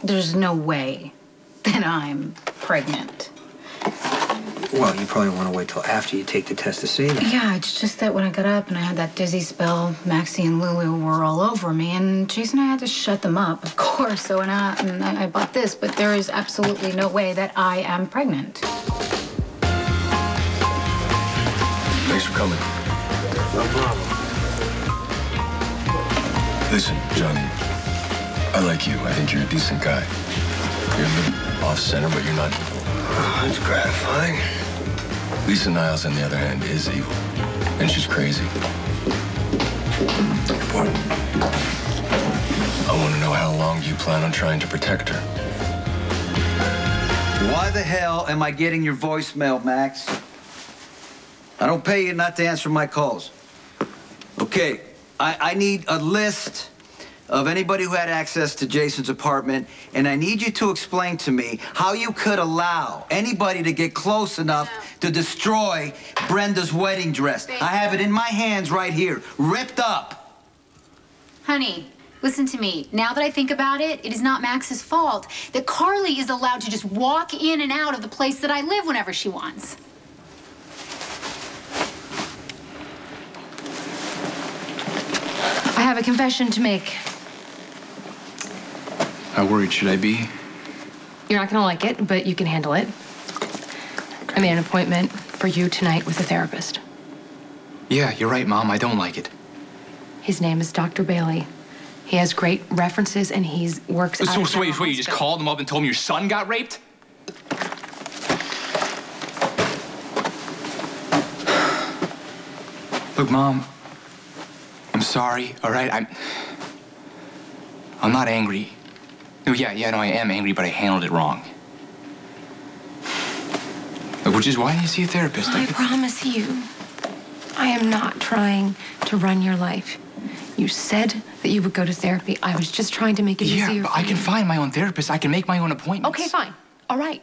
there's no way that I'm pregnant. Well, you probably want to wait till after you take the test to see that. Yeah, it's just that when I got up and I had that dizzy spell, Maxie and Lulu were all over me, and Jason and I had to shut them up, of course. So and I bought this, but there is absolutely no way that I am pregnant. Thanks for coming. No problem. Listen, Johnny, I like you. I think you're a decent guy. You're a little off-center, but you're not evil. Oh, that's gratifying. Lisa Niles, on the other hand, is evil. And she's crazy. What? I want to know how long you plan on trying to protect her. Why the hell am I getting your voicemail, Max? I don't pay you not to answer my calls. Okay, I need a list of anybody who had access to Jason's apartment, and I need you to explain to me how you could allow anybody to get close enough to destroy Brenda's wedding dress. I have it in my hands right here, ripped up. Honey, listen to me. Now that I think about it, it is not Max's fault that Carly is allowed to just walk in and out of the place that I live whenever she wants. I have a confession to make. How worried should I be? You're not gonna like it, but you can handle it. I made an appointment for you tonight with a therapist. Yeah, you're right, Mom. I don't like it. His name is Dr. Bailey. He has great references, and he works out of So wait, you just called him up and told him your son got raped? Look, Mom, I'm sorry, all right? I'm not angry. No, no, I am angry, but I handled it wrong. Which is why you see a therapist. I promise you, I am not trying to run your life. You said that you would go to therapy. I was just trying to make it easier. Yeah, but I can find my own therapist. I can make my own appointments. Okay, fine. All right.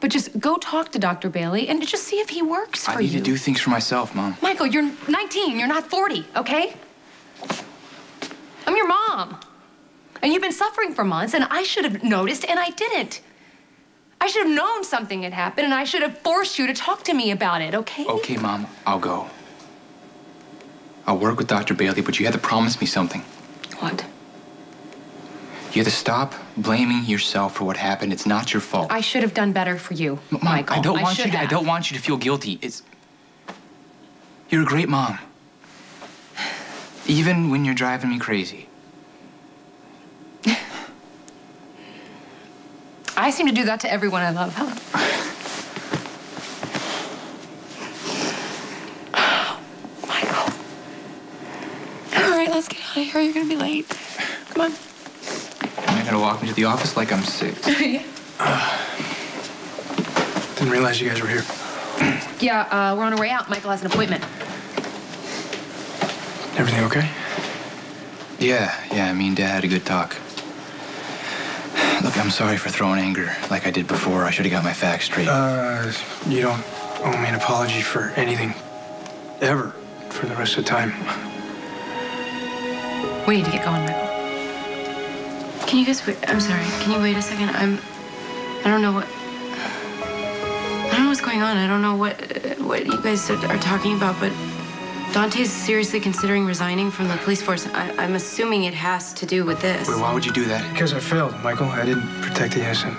But just go talk to Dr. Bailey and just see if he works for you. I need to do things for myself, Mom. Michael, you're 19. You're not 40, okay? I'm your mom. And you've been suffering for months, and I should have noticed, and I didn't. I should have known something had happened, and I should have forced you to talk to me about it, okay? Okay, Mom, I'll go. I'll work with Dr. Bailey, but you have to promise me something. What? You have to stop blaming yourself for what happened. It's not your fault. I should have done better for you, Mom, Michael. I don't want you to feel guilty. You're a great mom. Even when you're driving me crazy. I seem to do that to everyone I love, huh? Michael. All right, let's get out of here. You're gonna be late. Come on. You're gonna walk me to the office like I'm 6. Yeah. Didn't realize you guys were here. Yeah, we're on our way out. Michael has an appointment. Everything okay? Yeah, me and Dad had a good talk. Look, I'm sorry for throwing anger like I did before. I should have got my facts straight. You don't owe me an apology for anything. Ever. For the rest of the time. We need to get going, Michael. Can you guys wait? I'm sorry. Can you wait a second? I don't know what's going on. I don't know what you guys are talking about, but Dante's seriously considering resigning from the police force. I'm assuming it has to do with this. Wait, why would you do that? Because I failed, Michael. I didn't protect the innocent.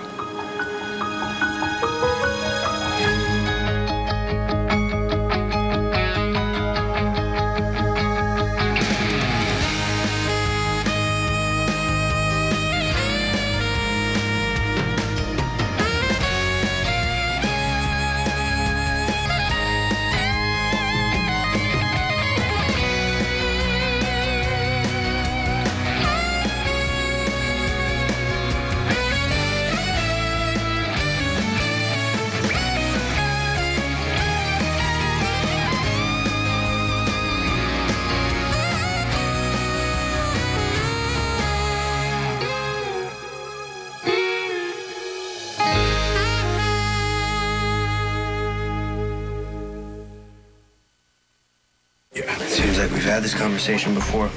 Seems like we've had this conversation before.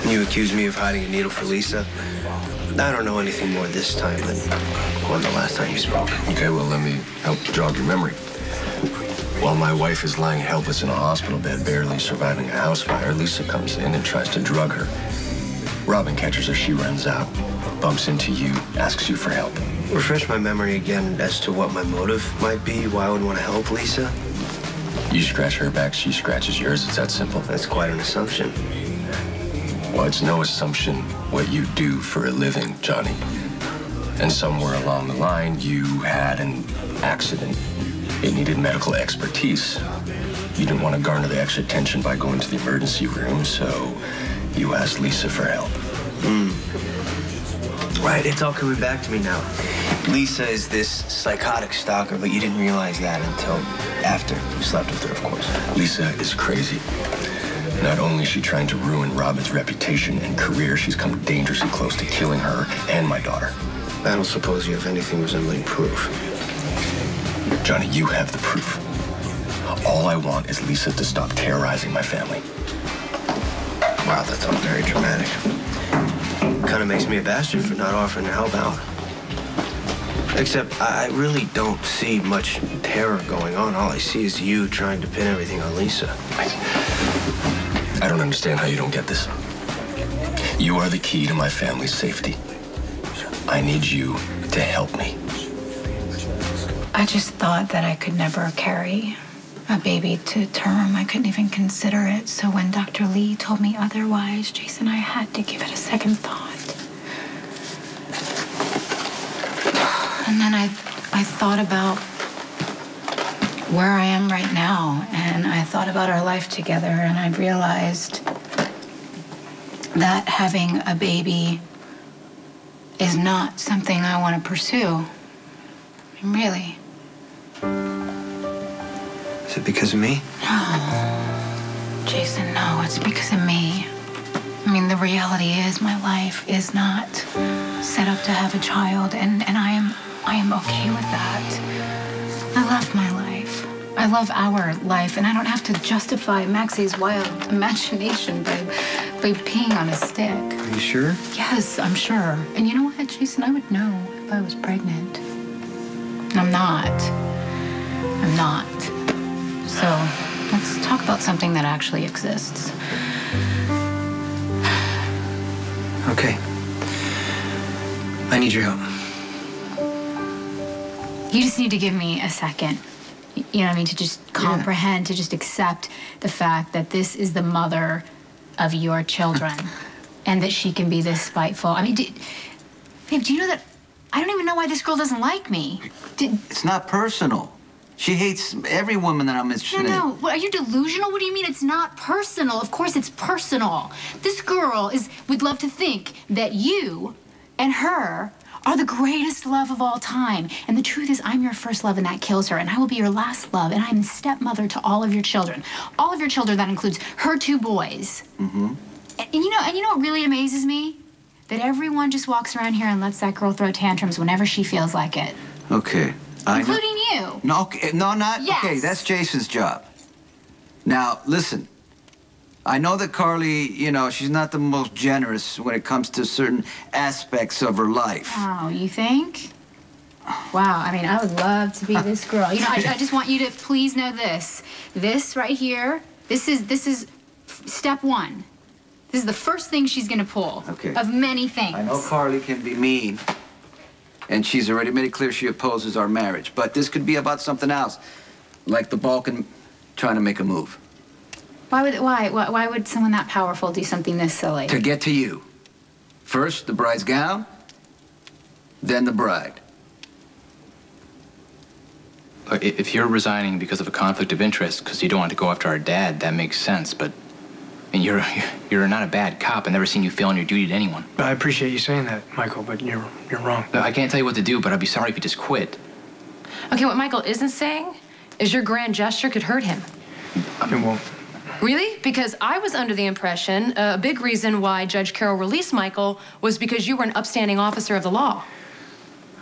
You accused me of hiding a needle for Lisa. I don't know anything more this time than when the last time you spoke. Okay, well, let me help jog your memory. While my wife is lying helpless in a hospital bed, barely surviving a house fire, Lisa comes in and tries to drug her. Robin catches her, she runs out, bumps into you, asks you for help. Refresh my memory again as to what my motive might be, why I would want to help Lisa. You scratch her back, she scratches yours. It's that simple. That's quite an assumption. Well, it's no assumption what you do for a living, Johnny. And somewhere along the line, you had an accident. It needed medical expertise. You didn't want to garner the extra attention by going to the emergency room, so you asked Lisa for help. Right, it's all coming back to me now. Lisa is this psychotic stalker, but you didn't realize that until after you slept with her, of course. Lisa is crazy. Not only is she trying to ruin Robin's reputation and career, she's come dangerously close to killing her and my daughter. I don't suppose you have anything resembling proof. Johnny, you have the proof. All I want is Lisa to stop terrorizing my family. Wow, that's all very dramatic. Kind of makes me a bastard for not offering to help out. Except I really don't see much terror going on. All I see is you trying to pin everything on Lisa. I don't understand how you don't get this. You are the key to my family's safety. I need you to help me. I just thought that I could never carry a baby to term. I couldn't even consider it. So when Dr. Lee told me otherwise, Jason, I had to give it a second thought. And then I thought about where I am right now, and I thought about our life together, and I realized that having a baby is not something I want to pursue. Really. Is it because of me? No. Jason, no, it's because of me. I mean, the reality is my life is not set up to have a child, and I am okay with that. I love my life. I love our life, and I don't have to justify Maxie's wild imagination by peeing on a stick. Are you sure? Yes, I'm sure. And you know what, Jason? I would know if I was pregnant. I'm not. I'm not. So let's talk about something that actually exists. Okay. I need your help. You just need to give me a second. You know what I mean? To just comprehend, to just accept the fact that this is the mother of your children and that she can be this spiteful. I mean, babe, do you know that I don't even know why this girl doesn't like me? It's not personal. She hates every woman that I'm interested in. No. What, are you delusional? What do you mean it's not personal? Of course it's personal. This girl would love to think that you and her are the greatest love of all time. And the truth is, I'm your first love, and that kills her. And I will be your last love, and I'm the stepmother to all of your children. All of your children, that includes her 2 boys. Mm-hmm. And you know what really amazes me? That everyone just walks around here and lets that girl throw tantrums whenever she feels like it. Okay. Including you. No, okay, no, not. Yes. Okay, that's Jason's job. Now, listen. I know that Carly, you know, she's not the most generous when it comes to certain aspects of her life. Oh, you think? Wow, I mean, I would love to be this girl. You know, I just want you to please know this. This right here, this is step 1. This is the first thing she's gonna pull. Okay. Of many things. I know Carly can be mean, and she's already made it clear she opposes our marriage. But this could be about something else, like the Balkan trying to make a move. Why would someone that powerful do something this silly? To get to you. First, the bride's gown, then the bride. Look, if you're resigning because of a conflict of interest, because you don't want to go after our dad, that makes sense. But I mean, you're not a bad cop. I've never seen you fail on your duty to anyone. I appreciate you saying that, Michael, but you're wrong. Look, I can't tell you what to do, but I'd be sorry if you just quit. Okay, what Michael isn't saying is your grand gesture could hurt him. It won't. Really? Because I was under the impression a big reason why Judge Carroll released Michael was because you were an upstanding officer of the law.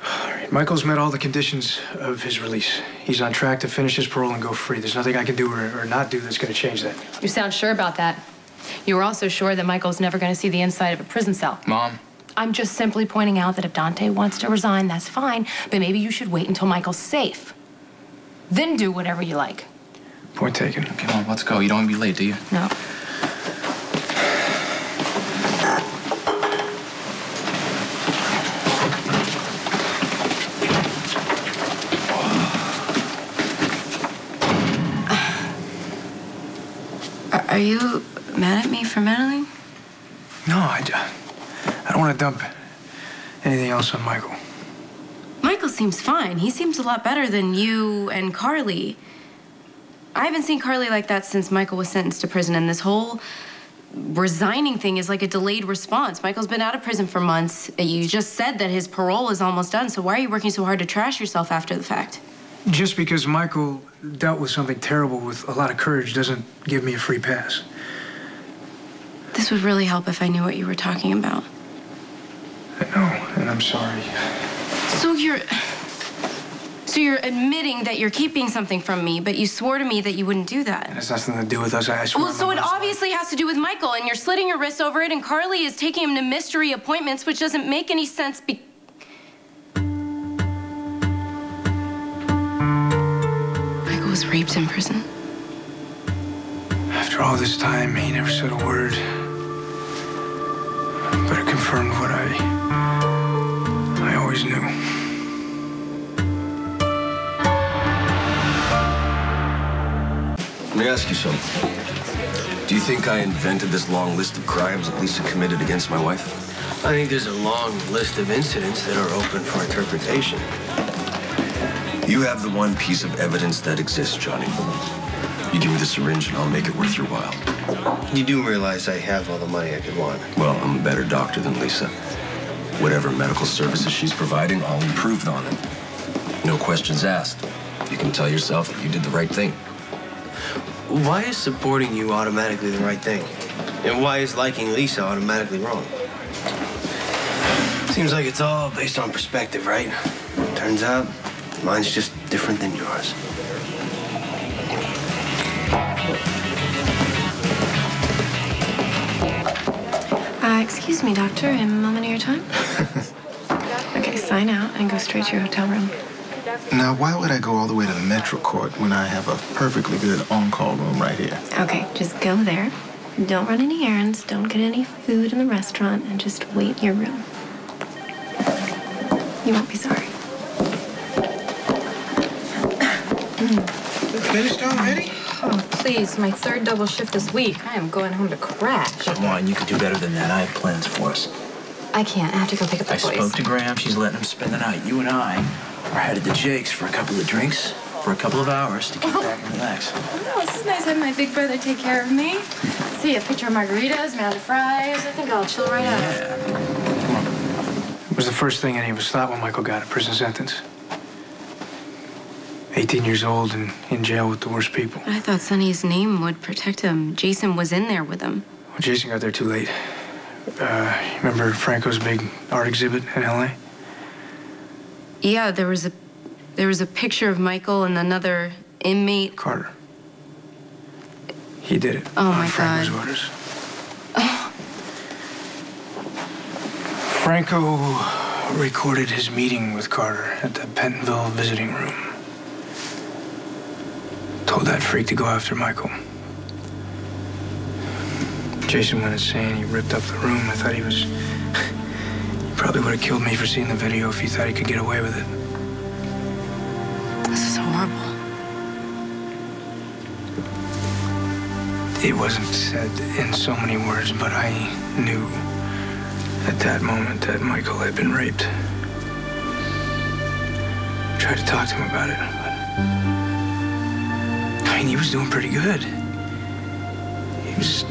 All right, Michael's met all the conditions of his release. He's on track to finish his parole and go free. There's nothing I can do or not do that's going to change that. You sound sure about that. You were also sure that Michael's never going to see the inside of a prison cell. Mom, I'm just simply pointing out that if Dante wants to resign, that's fine. But maybe you should wait until Michael's safe. Then do whatever you like. Point taken. Come on, let's go. You don't want to be late, do you? No. Are you mad at me for meddling? No, I don't want to dump anything else on Michael. Michael seems fine. He seems a lot better than you and Carly. I haven't seen Carly like that since Michael was sentenced to prison, and this whole resigning thing is like a delayed response. Michael's been out of prison for months. You just said that his parole is almost done, so why are you working so hard to trash yourself after the fact? Just because Michael dealt with something terrible with a lot of courage doesn't give me a free pass. This would really help if I knew what you were talking about. I know, and I'm sorry. So you're admitting that you're keeping something from me, but you swore to me that you wouldn't do that. It has nothing to do with us. I swear. Well, so it obviously has to do with Michael, and you're slitting your wrists over it, and Carly is taking him to mystery appointments, which doesn't make any sense Michael was raped in prison. After all this time, he never said a word. But it confirmed what I always knew. Let me ask you something. Do you think I invented this long list of crimes that Lisa committed against my wife? I think there's a long list of incidents that are open for interpretation. You have the one piece of evidence that exists, Johnny. You give me the syringe and I'll make it worth your while. You do realize I have all the money I could want. Well, I'm a better doctor than Lisa. Whatever medical services she's providing, I'll improve on it. No questions asked. You can tell yourself that you did the right thing. Why is supporting you automatically the right thing? And why is liking Lisa automatically wrong? Seems like it's all based on perspective, right? Turns out, mine's just different than yours. Excuse me, doctor, a moment of your time? Okay, sign out and go straight to your hotel room. Now, why would I go all the way to the Metro Court when I have a perfectly good on-call room right here? Okay, just go there. Don't run any errands, don't get any food in the restaurant, and just wait in your room. You won't be sorry. Finished already? Oh, please, my third double shift this week. I am going home to crash. Come on, you can do better than that. I have plans for us. I can't. I have to go pick up the I boys. spoke to Graham. She's letting him spend the night. You and I are headed to Jake's for a couple of drinks for a couple of hours to kick back and relax. Oh, this is nice having my big brother take care of me. Let's see, a picture of margaritas, mound of fries. I think I'll chill right out. It was the first thing any of us thought when Michael got a prison sentence. 18 years old and in jail with the worst people. I thought Sonny's name would protect him. Jason was in there with him. Well, Jason got there too late. Remember Franco's big art exhibit in L.A.? Yeah, there was a picture of Michael and another inmate. Carter. He did it. Oh, my on Franco's God. orders. Franco recorded his meeting with Carter at the Pentonville visiting room. Told that freak to go after Michael. Jason went insane. He ripped up the room. I thought he probably would have killed me for seeing the video if he thought he could get away with it. This is horrible. It wasn't said in so many words, but I knew at that moment that Michael had been raped. I tried to talk to him about it, but I mean, he was doing pretty good. He was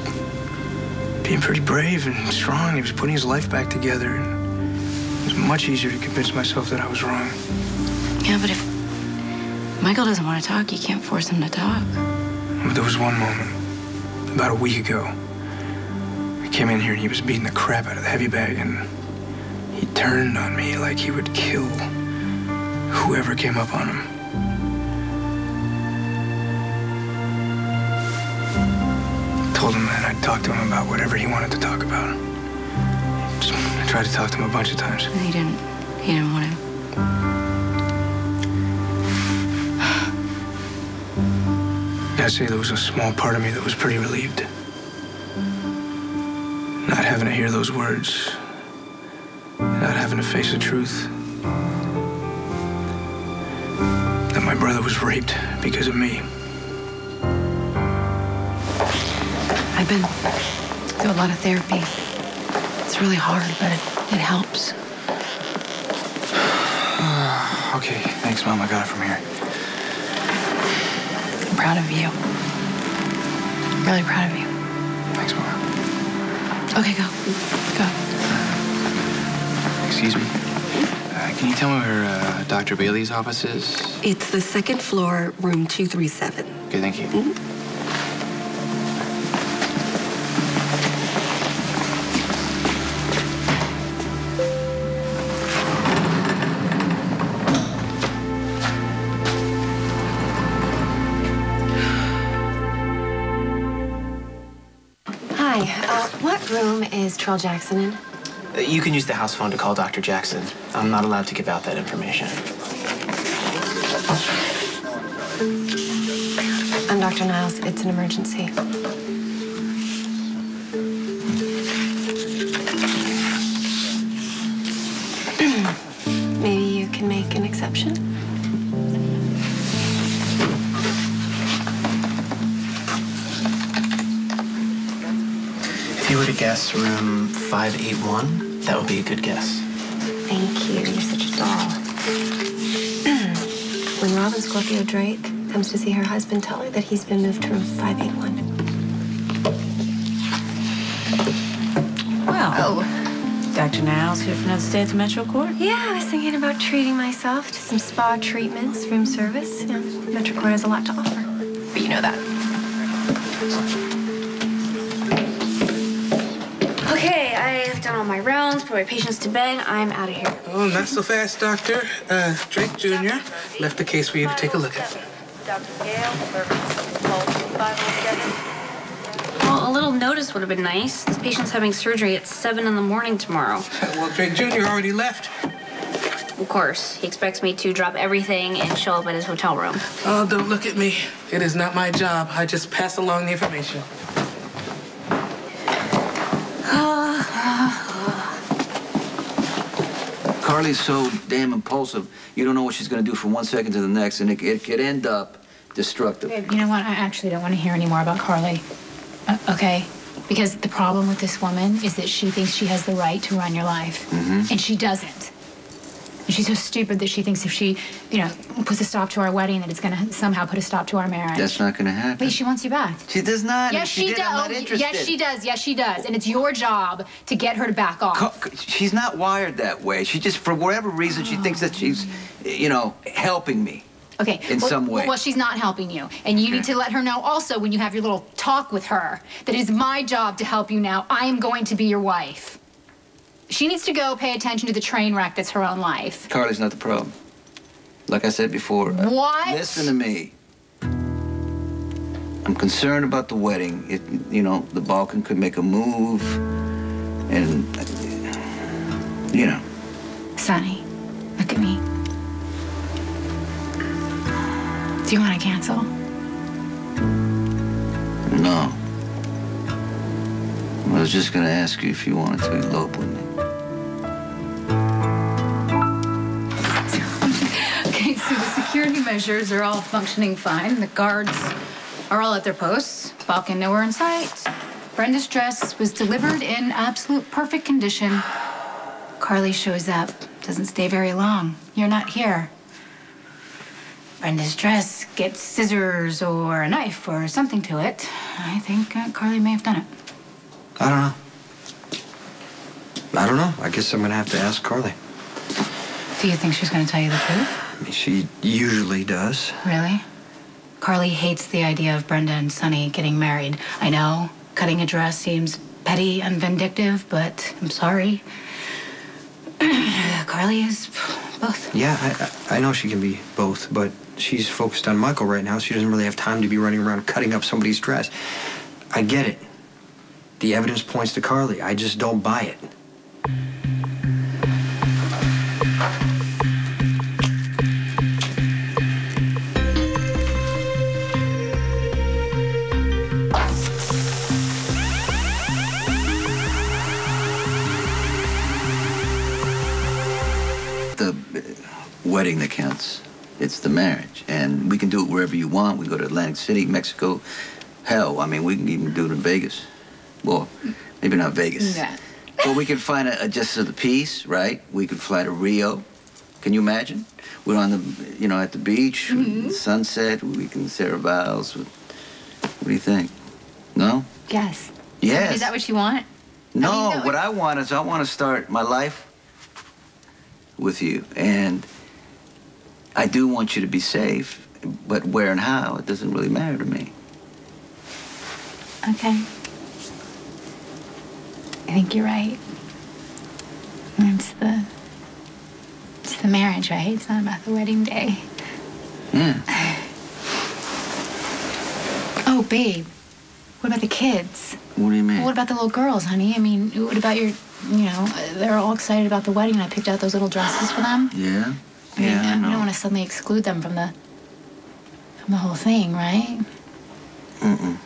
being pretty brave and strong. He was putting his life back together. And it was much easier to convince myself that I was wrong. Yeah, but if Michael doesn't want to talk, you can't force him to talk. But there was one moment, about a week ago. I came in here and he was beating the crap out of the heavy bag, and he turned on me like he would kill whoever came up on him. Told him that I'd talk to him about whatever he wanted to talk about. I tried to talk to him a bunch of times. He didn't want to. I'd say there was a small part of me that was pretty relieved. Not having to hear those words. Not having to face the truth. That my brother was raped because of me. I've been through a lot of therapy. It's really hard, but it helps. Okay, thanks, Mom. I got it from here. I'm proud of you. Really proud of you. Thanks, Mom. Okay, go. Go. Excuse me. Can you tell me where Dr. Bailey's office is? It's the second floor, room 237. Okay, thank you. Hi, what room is Terrell Jackson in? You can use the house phone to call Dr. Jackson. I'm not allowed to give out that information. I'm Dr. Niles. It's an emergency. Maybe you can make an exception? If you were to guess room 581, that would be a good guess. Thank you. You're such a doll. When Robin Scorpio Drake comes to see her husband, tell her that he's been moved to room 581. Well, Dr. Niles here from upstairs Metro Court? Yeah, I was thinking about treating myself to some spa treatments, room service. You know, Metro Court has a lot to offer. But you know that. Okay, I have done all my rounds, put my patients to bed. I'm out of here. Oh, not so fast, Doctor. Drake Jr. left the case for you to take a look at. Well, a little notice would have been nice. This patient's having surgery at 7 in the morning tomorrow. Well, Drake Jr. already left. Of course. He expects me to drop everything and show up at his hotel room. Oh, don't look at me. It is not my job. I just pass along the information. Carly's so damn impulsive, you don't know what she's going to do from one second to the next, and it could end up destructive. Babe, you know what? I actually don't want to hear any more about Carly. Okay? Because the problem with this woman is that she thinks she has the right to run your life. And she doesn't. And she's so stupid that she thinks if she, puts a stop to our wedding, that it's going to somehow put a stop to our marriage. That's not going to happen. Wait, she wants you back. She does not. Yes, she does. I'm not interested. Yes, she does. Yes, she does. And it's your job to get her to back off. She's not wired that way. She just, for whatever reason, she thinks that she's, helping me. Okay. In some way. Well, she's not helping you. And you need to let her know also when you have your little talk with her that it is my job to help you now. I am going to be your wife. She needs to go pay attention to the train wreck that's her own life. Carly's not the problem. Like I said before. What? Listen to me. I'm concerned about the wedding. The Balkan could make a move. And, Sonny, look at me. Do you want to cancel? No. I was just going to ask you if you wanted to elope with me. Okay, so the security measures are all functioning fine. The guards are all at their posts. Balkan nowhere in sight. Brenda's dress was delivered in absolute perfect condition. Carly shows up. Doesn't stay very long. You're not here. Brenda's dress gets scissors or a knife or something to it. I think Carly may have done it. I don't know. I guess I'm gonna have to ask Carly. Do you think she's going to tell you the truth? I mean, she usually does. Really? Carly hates the idea of Brenda and Sonny getting married. I know, cutting a dress seems petty and vindictive, but I'm sorry. Carly is both. Yeah, I know she can be both, but she's focused on Michael right now. She doesn't really have time to be running around cutting up somebody's dress. I get it. The evidence points to Carly. I just don't buy it. the wedding that counts. It's the marriage. And we can do it wherever you want. We can go to Atlantic City, Mexico. Hell, I mean, we can even do it in Vegas. Well, maybe not Vegas. Yeah. But we can find a justice of the peace, right? We could fly to Rio. Can you imagine? We're on the, at the beach, sunset. We can say our vows. What do you think? No? Yes. Yes. Is that what you want? No, what I want is I want to start my life with you. And I do want you to be safe, but where and how, it doesn't really matter to me. Okay. I think you're right. It's the marriage, right? It's not about the wedding day. Yeah. Oh, babe. What about the kids? What do you mean? What about the little girls, honey? I mean, what about your, they're all excited about the wedding. I picked out those little dresses for them. Yeah? I mean, Yeah, I you know. don't want to suddenly exclude them from the whole thing, right? Mm-mm.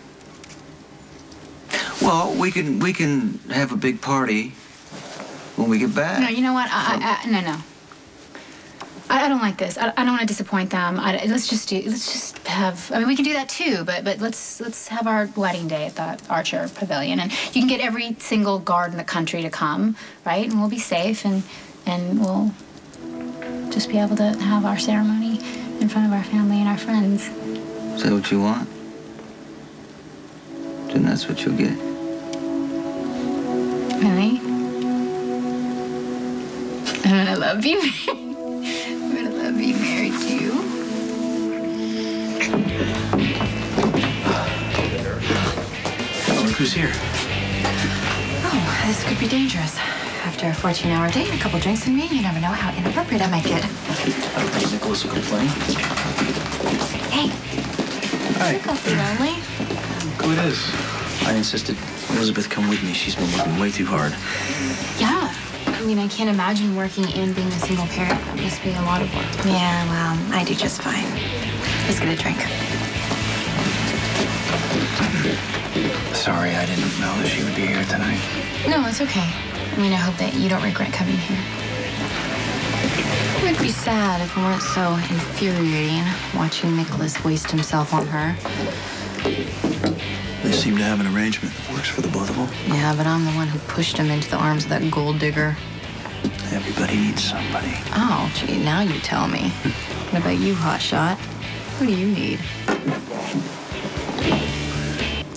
Well, we can have a big party when we get back. No, you know what? No. I don't like this. I don't want to disappoint them. Let's just have. I mean, we can do that too, but let's have our wedding day at the Archer Pavilion, and you can get every single guard in the country to come, right? And we'll be safe, and we'll just be able to have our ceremony in front of our family and our friends. Is that what you want? Then that's what you'll get. Really? I'm gonna love you. I'm gonna love being married to you. Look who's here. Oh, this could be dangerous. After a 14-hour date, a couple drinks in me, you never know how inappropriate I might get. I don't think Nicholas will complain. Hey. Hi. You feel lonely? Who it is? I insisted Elizabeth come with me. She's been working way too hard. Yeah. I mean, I can't imagine working and being a single parent. That must be a lot of work. Yeah, well, I do just fine. Let's get a drink. Sorry, I didn't know that she would be here tonight. No, it's okay. I mean, I hope that you don't regret coming here. It would be sad if it weren't so infuriating watching Nicholas waste himself on her. They seem to have an arrangement that works for the both of them. Yeah, but I'm the one who pushed him into the arms of that gold digger. Everybody needs somebody. Oh, gee, now you tell me. What about you, hotshot? Who do you need?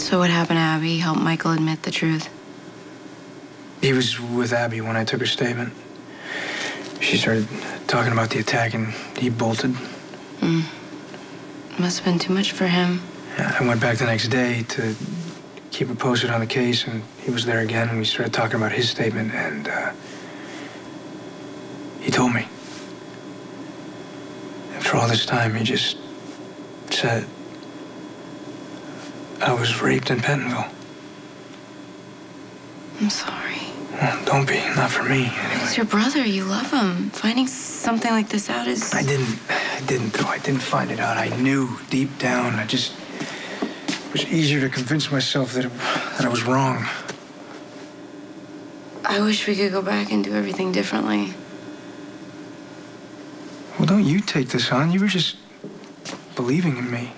So what happened to Abby? Helped Michael admit the truth? He was with Abby when I took her statement. She started talking about the attack and he bolted. Must have been too much for him. Yeah, I went back the next day to keep her posted on the case, and he was there again, and we started talking about his statement, and he told me. After all this time, he just said, I was raped in Pentonville. I'm sorry. Well, don't be, not for me, anyway. He's your brother. You love him. Finding something like this out is... I didn't though. I didn't find it out. I knew deep down. It was easier to convince myself that I was wrong. I wish we could go back and do everything differently. Well, don't you take this on. You were just believing in me.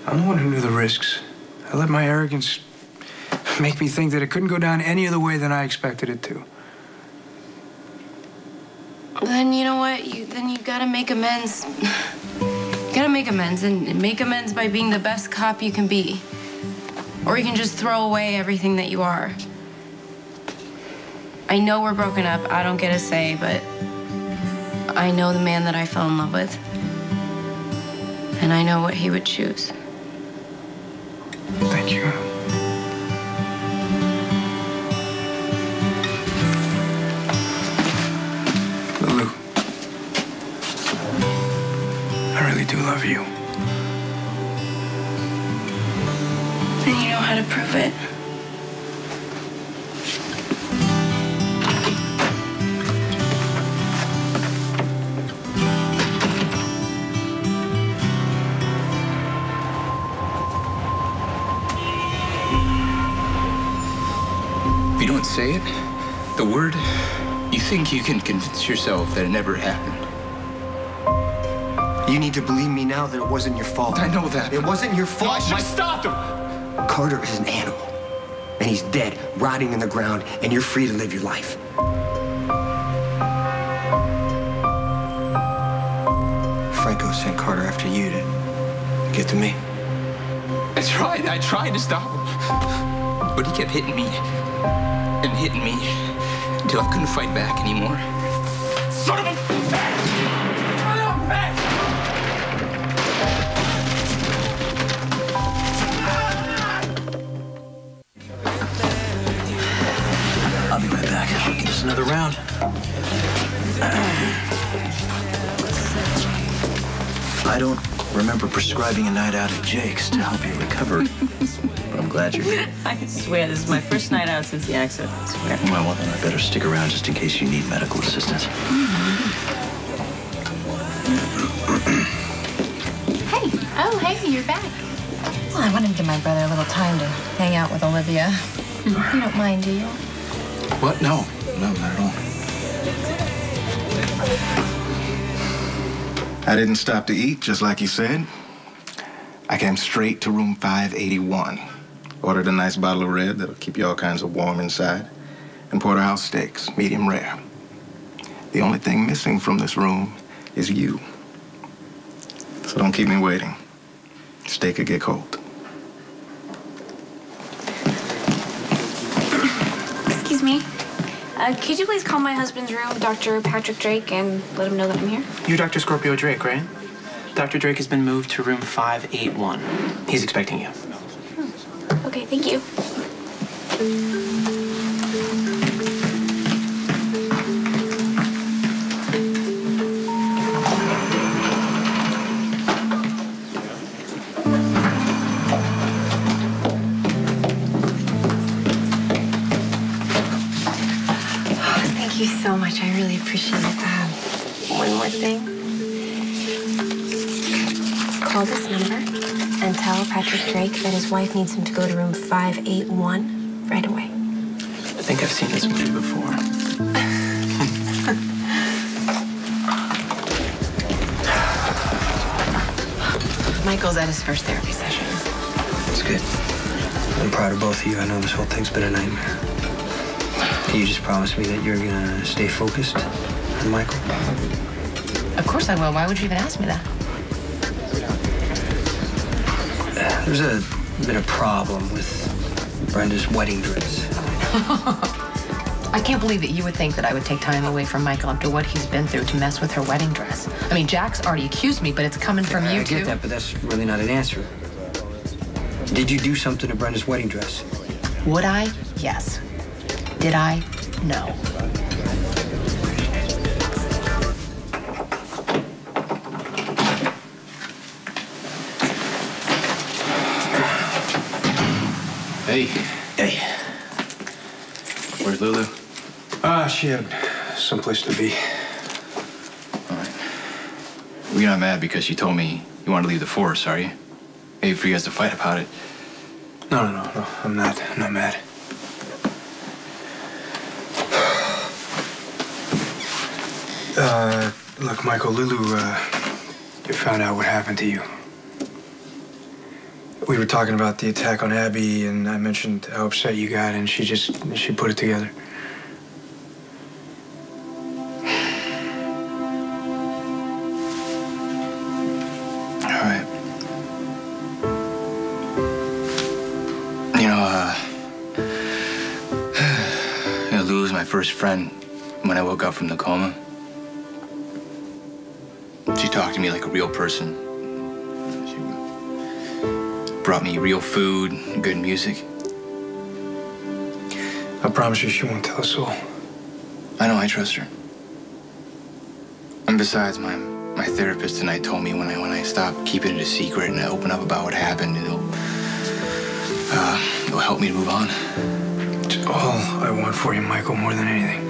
I'm the one who knew the risks. I let my arrogance make me think that it couldn't go down any other way than I expected it to. Then you know what? Then you gotta make amends. You gotta make amends, and make amends by being the best cop you can be. Or you can just throw away everything that you are. I know we're broken up. I don't get a say, but I know the man that I fell in love with. And I know what he would choose. Thank you. Lulu, I really do love you. And you know how to prove it. If you don't say it, the word, you think you can convince yourself that it never happened? You need to believe me now that it wasn't your fault. I know that. It wasn't your fault. No, I should have stopped him. Carter is an animal. And he's dead, rotting in the ground, and you're free to live your life. Franco sent Carter after you to get to me. I tried to stop him. But he kept hitting me and hitting me until I couldn't fight back anymore. Son of a bitch! Son of a bitch! I'll be right back. Give us another round. I don't remember prescribing a night out at Jake's to help you recover, but I'm glad you're here. I swear, this is my first night out since the accident. I swear. Well, then I better stick around just in case you need medical assistance. Hey. Oh, hey, you're back. Well, I wanted to give my brother a little time to hang out with Olivia. You don't mind, do you? What? No, not at all. I didn't stop to eat, just like you said. I came straight to room 581. Ordered a nice bottle of red that'll keep you all kinds of warm inside. And porterhouse steaks, medium rare. The only thing missing from this room is you. So don't keep me waiting. Steak could get cold. Excuse me. Could you please call my husband's room, Dr. Patrick Drake, and let him know that I'm here? You're Dr. Scorpio Drake, right? Dr. Drake has been moved to room 581. He's expecting you. Okay, thank you. Thank you so much. I really appreciate it. One more thing. Call this number and tell Patrick Drake that his wife needs him to go to room 581 right away. I think I've seen this movie before. Michael's at his first therapy session. It's good. I'm proud of both of you. I know this whole thing's been a nightmare. You just promised me that you're gonna stay focused on Michael. Of course I will. Why would you even ask me that? There's been a problem with Brenda's wedding dress. I can't believe that you would think that I would take time away from Michael after what he's been through to mess with her wedding dress. I mean, Jack's already accused me, but it's coming from you, too. I get that, but that's really not an answer. Did you do something to Brenda's wedding dress? Would I? Yes. Did I? No. Hey. Hey. Where's Lulu? She had someplace to be. All right. Well, you're not mad because you told me you wanted to leave the force, are you? Maybe for you guys to fight about it. No. I'm not mad. Look, Michael, Lulu, you found out what happened to you. We were talking about the attack on Abby, and I mentioned how upset you got, and she put it together. All right. Lulu's my first friend when I woke up from the coma. She talked to me like a real person. She brought me real food, good music. I promise you she won't tell us all. I know, I trust her. And besides, my therapist tonight told me when I stop keeping it a secret and I open up about what happened, it'll help me to move on. It's all I want for you, Michael, more than anything.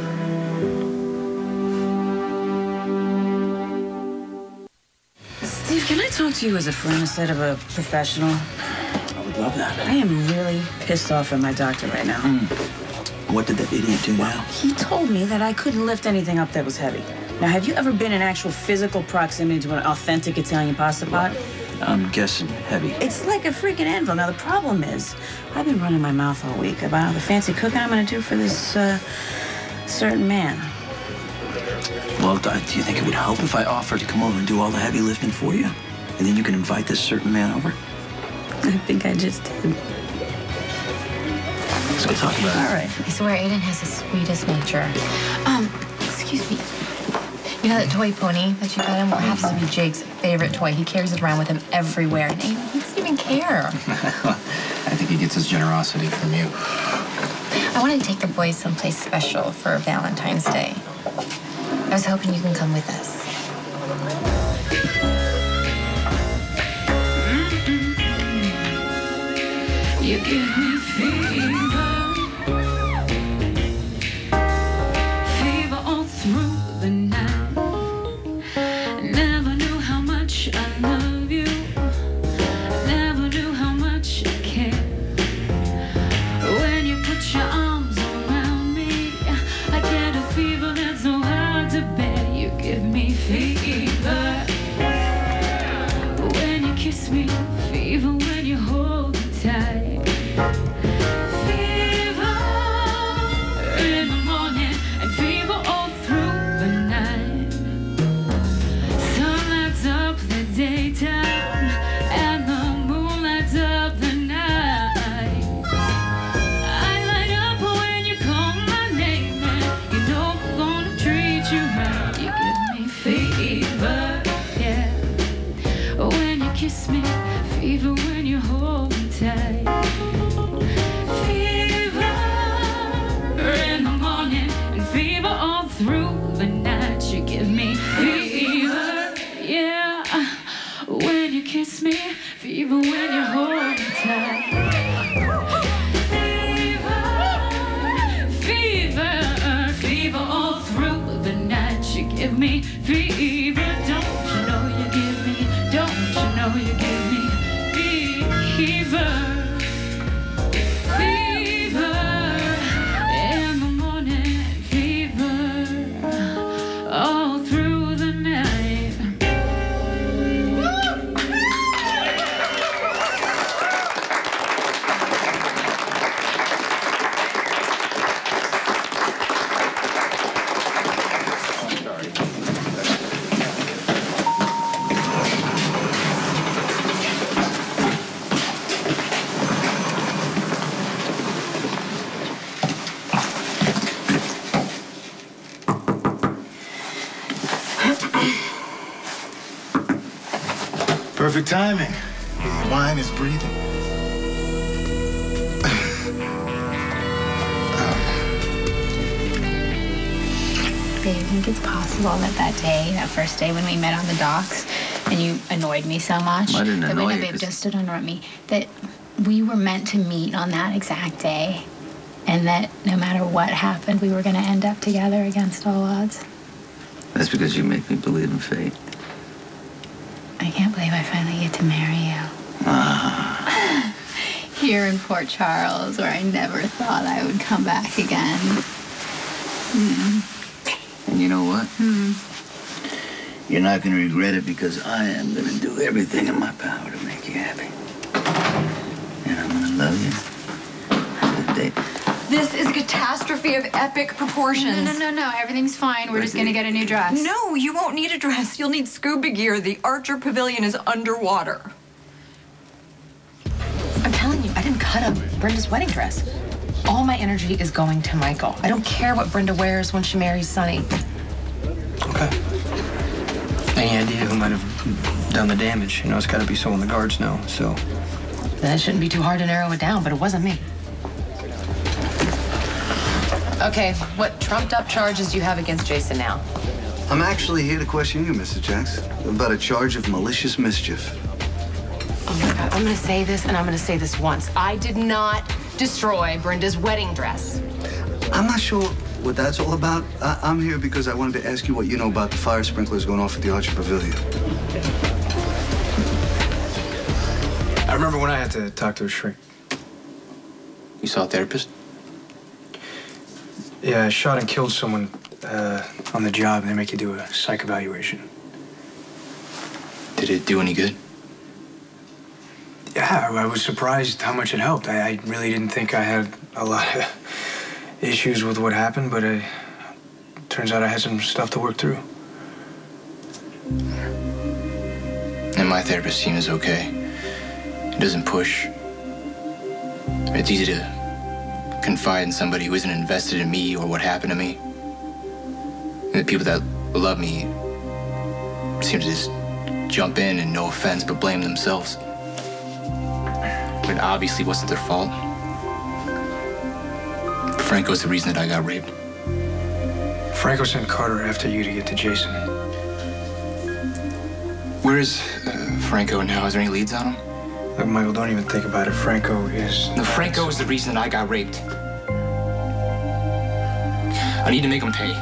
Steve, can I talk to you as a friend instead of a professional? I would love that. I am really pissed off at my doctor right now. What did that idiot do now? He told me that I couldn't lift anything up that was heavy. Now, have you ever been in actual physical proximity to an authentic Italian pasta pot? I'm guessing heavy. It's like a freaking anvil. Now, the problem is, I've been running my mouth all week about the fancy cooking I'm going to do for this certain man. Well, do you think it would help if I offered to come over and do all the heavy lifting for you? And then you can invite this certain man over? I think I just did. Let's go talk about it. All right. I swear Aiden has the sweetest nature. Excuse me. You know that toy pony that you got him? Well, it happens to be Jake's favorite toy. He carries it around with him everywhere. And Aiden, he doesn't even care. I think he gets his generosity from you. I want to take the boys someplace special for Valentine's Day. I was hoping you can come with us. You give me fever, fever all through the night. Never knew how much I love you, never knew how much I care. When you put your arms around me, I get a fever that's so hard to bear. You give me fever when you kiss me, fever when you hold me tight. Kiss me, fever when you hold me tight. Fever in the morning and fever all through the night. You give me fever, yeah. When you kiss me, fever when you hold me tight. Fever, fever, fever all through the night. You give me fever, don't you know you give me, don't you know you give me fever, fever in the morning, fever all through the night. Perfect timing. Wine is breathing. Do you think it's possible that first day when we met on the docks, and you annoyed me so much? I didn't annoy you, Babe, 'cause- just interrupt me. That we were meant to meet on that exact day, and that no matter what happened, we were going to end up together against all odds. That's because you make me believe in fate. I can't believe I finally get to marry you. Here in Port Charles, where I never thought I would come back again. And you know what? You're not going to regret it, because I am going to do everything in my power to make you happy. And I'm going to love you. Have a good day. This is a catastrophe of epic proportions. No. Everything's fine. We're just going to get a new dress. No, you won't need a dress. You'll need scuba gear. The Archer Pavilion is underwater. I'm telling you, I didn't cut up Brenda's wedding dress. All my energy is going to Michael. I don't care what Brenda wears when she marries Sonny. Okay. Any idea who might have done the damage? You know, it's got to be someone the guards know, so. Then it shouldn't be too hard to narrow it down, but it wasn't me. Okay, what trumped-up charges do you have against Jason now? I'm actually here to question you, Mrs. Jax, about a charge of malicious mischief. Oh my God, I'm gonna say this, and I'm gonna say this once. I did not destroy Brenda's wedding dress. I'm not sure what that's all about. I'm here because I wanted to ask you what you know about the fire sprinklers going off at the Archer Pavilion. I remember when I had to talk to a shrink. You saw a therapist? Yeah, I shot and killed someone on the job, and they make you do a psych evaluation. Did it do any good? Yeah, I was surprised how much it helped. I really didn't think I had a lot of issues with what happened, but turns out I had some stuff to work through. And my therapist seems okay. He doesn't push. It's easy to confide in somebody who isn't invested in me or what happened to me. And the people that love me seem to just jump in and, no offense, but blame themselves. But it obviously wasn't their fault. Franco's the reason that I got raped. Franco sent Carter after you to get to Jason. Where is Franco now? Is there any leads on him? Look, Michael, don't even think about it. Franco is... No, Franco is the reason that I got raped. I need to make him pay.